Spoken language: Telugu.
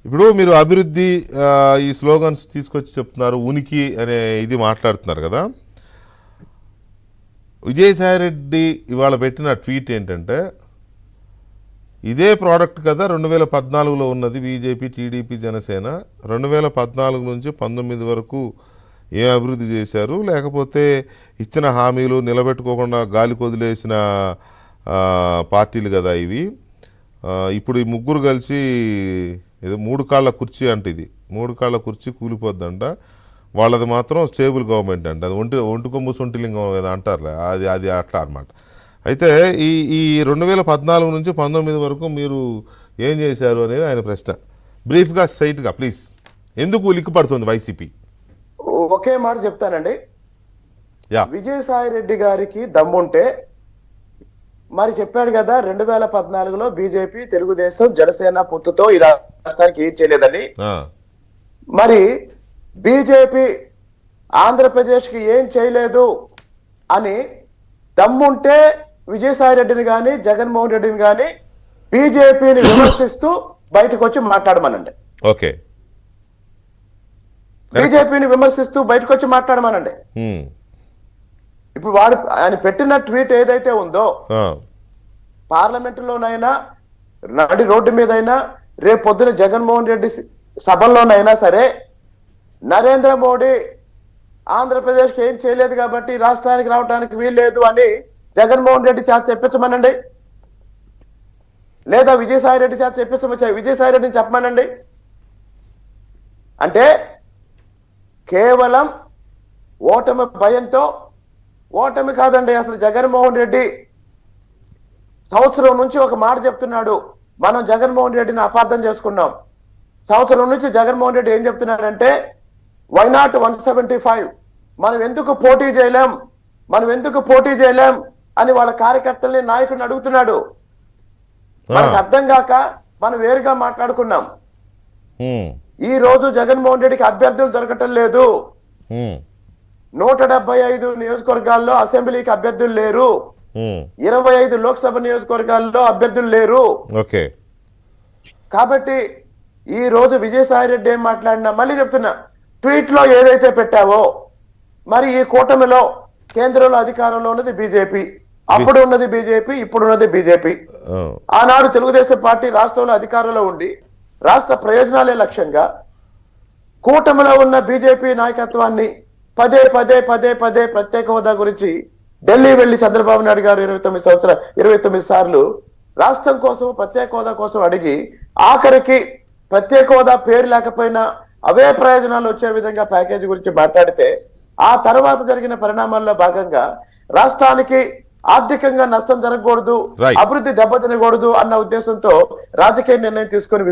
ఇప్పుడు మీరు అభివృద్ధి ఈ స్లోగన్స్ తీసుకొచ్చి చెప్తున్నారు, ఉనికి అనే ఇది మాట్లాడుతున్నారు కదా. విజయసాయిరెడ్డి ఇవాళ పెట్టిన ట్వీట్ ఏంటంటే, ఇదే ప్రోడక్ట్ కదా 2014లో ఉన్నది బీజేపీ, టీడీపీ, జనసేన. 2014 నుంచి 19 వరకు ఏం అభివృద్ధి చేశారు, లేకపోతే ఇచ్చిన హామీలు నిలబెట్టుకోకుండా గాలి కొదిలేసిన పార్టీలు కదా ఇవి. ఇప్పుడు ఈ ముగ్గురు కలిసి ఏదో 3 కాళ్ళ కుర్చీ అంటే, ఇది 3 కాళ్ళ కుర్చీ కూలిపోద్దంట. వాళ్ళది మాత్రం స్టేబుల్ గవర్నమెంట్ అంట. అది ఒంటి కొమ్ము సొంటిలింగం ఏదో అంటారులే, అది అట్లా అనమాట. అయితే ఈ 2014 నుంచి 19 వరకు మీరు ఏం చేశారు అనేది ఆయన ప్రశ్న. బ్రీఫ్గా స్ట్రైట్గా ప్లీజ్. ఎందుకు లిక్కుపడుతుంది వైసీపీ? ఒకే మాట చెప్తానండి. విజయసాయిరెడ్డి గారికి దమ్ముంటే మరి చెప్పాడు కదా 2014లో బీజేపీ, తెలుగుదేశం, జనసేన పొత్తుతో ఈ రాష్ట్రానికి ఏం చేయలేదని. మరి బీజేపీ ఆంధ్రప్రదేశ్కి ఏం చేయలేదు అని దమ్ముంటే విజయసాయిరెడ్డిని కానీ జగన్మోహన్ రెడ్డిని కానీ బీజేపీని విమర్శిస్తూ బయటకు వచ్చి మాట్లాడమనండి. ఓకే, బీజేపీని విమర్శిస్తూ బయటకు వచ్చి మాట్లాడమనండి. ఇప్పుడు ఆయన పెట్టిన ట్వీట్ ఏదైతే ఉందో, పార్లమెంటులోనైనా నడి రోడ్డు మీదైనా రేపు పొద్దున జగన్మోహన్ రెడ్డి సభల్లోనైనా సరే, నరేంద్ర మోడీ ఆంధ్రప్రదేశ్కి ఏం చేయలేదు కాబట్టి రాష్ట్రానికి రావడానికి వీల్లేదు అని జగన్మోహన్ రెడ్డి చేత చెప్పించమనండి, లేదా విజయసాయిరెడ్డి చేత విజయసాయిరెడ్డిని చెప్పమనండి. అంటే కేవలం ఓటమి భయంతో, ఓటమి కాదండి, అసలు జగన్మోహన్ రెడ్డి సంవత్సరం నుంచి ఒక మాట చెప్తున్నాడు. మనం జగన్మోహన్ రెడ్డిని అపార్థం చేసుకున్నాం. సంవత్సరం నుంచి జగన్మోహన్ రెడ్డి ఏం చెప్తున్నాడంటే, వై నాట్ 175, మనం ఎందుకు పోటీ చేయలేం అని వాళ్ళ కార్యకర్తల్ని, నాయకుడిని అడుగుతున్నాడు. మనకు అర్థం కాక మనం వేరుగా మాట్లాడుకున్నాం. ఈ రోజు జగన్మోహన్ రెడ్డికి అభ్యర్థులు దొరకటం లేదు. 175 నియోజకవర్గాల్లో అసెంబ్లీకి అభ్యర్థులు లేరు. 25 లోక్సభ నియోజకవర్గాల్లో అభ్యర్థులు లేరు. కాబట్టి ఈ రోజు విజయసాయిరెడ్డి ఏం మాట్లాడినా, మళ్ళీ చెప్తున్నా, ట్వీట్ లో ఏదైతే పెట్టావో, మరి ఈ కూటమిలో కేంద్రంలో అధికారంలో ఉన్నది బీజేపీ, అప్పుడు ఉన్నది బీజేపీ, ఇప్పుడు ఉన్నది బీజేపీ. ఆనాడు తెలుగుదేశం పార్టీ రాష్ట్రంలో అధికారంలో ఉండి రాష్ట్ర ప్రయోజనాలే లక్ష్యంగా కూటమిలో ఉన్న బీజేపీ నాయకత్వాన్ని పదే ప్రత్యేక హోదా గురించి ఢిల్లీ వెళ్లి చంద్రబాబు నాయుడు గారు 29 సార్లు రాష్ట్రం కోసం, ప్రత్యేక హోదా కోసం అడిగి, ఆఖరికి ప్రత్యేక హోదా పేరు లేకపోయినా అవే ప్రయోజనాలు వచ్చే విధంగా ప్యాకేజీ గురించి మాట్లాడితే, ఆ తర్వాత జరిగిన పరిణామాల్లో భాగంగా రాష్ట్రానికి ఆర్థికంగా నష్టం జరగకూడదు, అభివృద్ధి దెబ్బతినకూడదు అన్న ఉద్దేశంతో రాజకీయ నిర్ణయం తీసుకుని